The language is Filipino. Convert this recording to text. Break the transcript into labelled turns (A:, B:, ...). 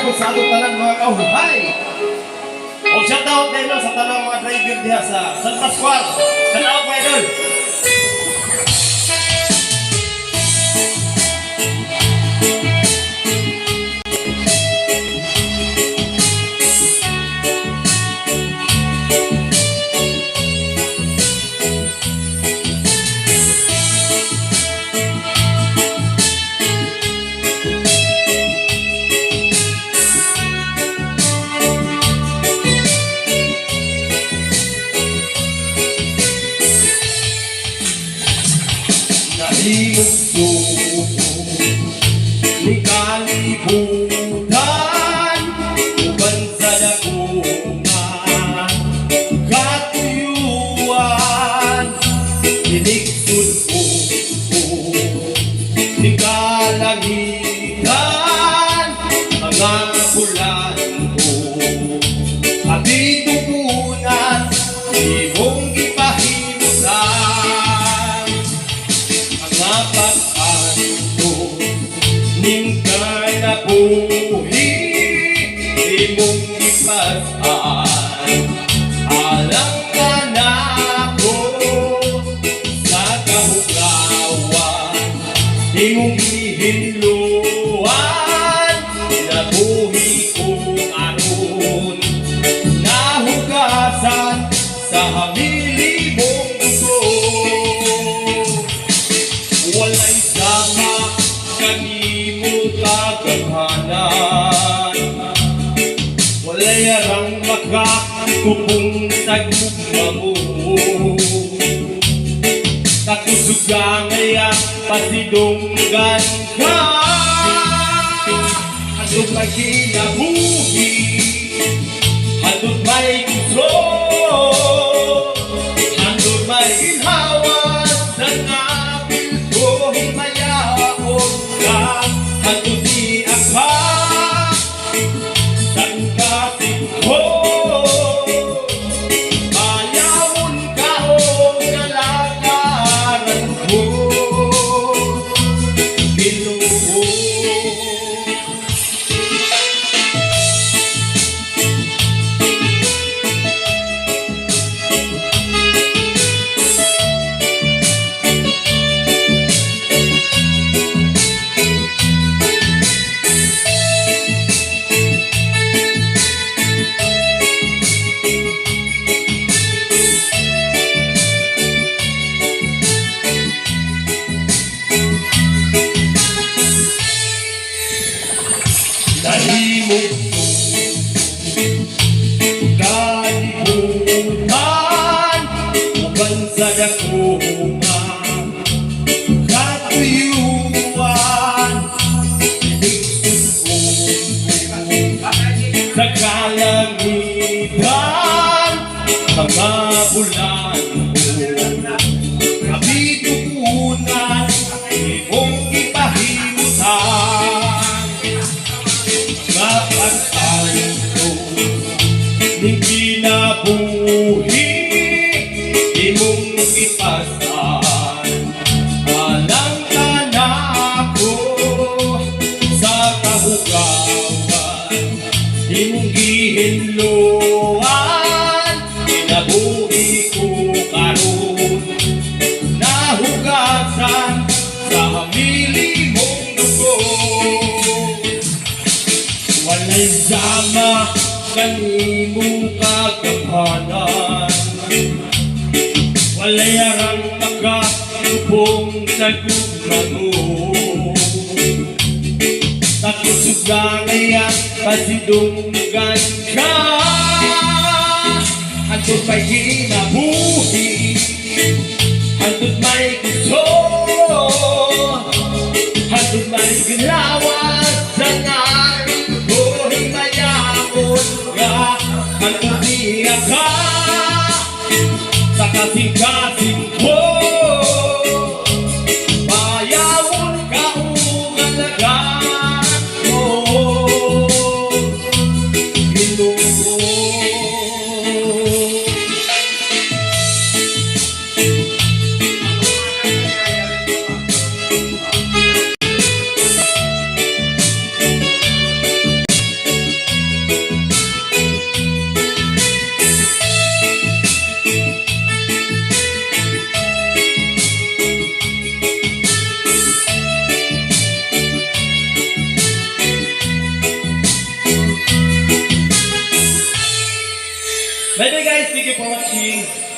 A: hapon sa atong tanan mga kauhay. O shoutout na ino sa tanang mga driver diha sa San Pascual. Shoutout mga idol. Gusto ni kalibutan uban sa dagungan katuyuan tinigsod ko ni kalangitan mga bulan ko abitugunan imong gipahimutan pag-anto ning kanabuhi imong ipasaan alang ka na ako sa kahugawan imong gihinluan nabuhi kong aron nahugasan sa hamili mong dugo. Walay sama kanimo kagaghanan walay arang makakupong sa gugma mo kakusuga ngaya pasidonggan ka hatod may kinabuhi hatod may gusto hatod may ginhawas sa kalibutan uban sa dagungan katuyuan sa kalangitan mga bulan kabitugunan imong gipahimutan pag-anto ning kinabuhi imong ipasan alang ka na ako sa kahugawan imong gihinluan kinabuhi ko karon nahugasan sa hamili mong dugo. Walay sama kanimo kagaghanan walay arang makakupong sa gugma mo takusuga ngaya pasidunggan ka hatod may kinabuhi hatod may gusto hatod may ginawas sa Ang ka sa kasing-kasing ko bayawon ka umalagaan mo Ginoo. By the way guys, thank you for watching.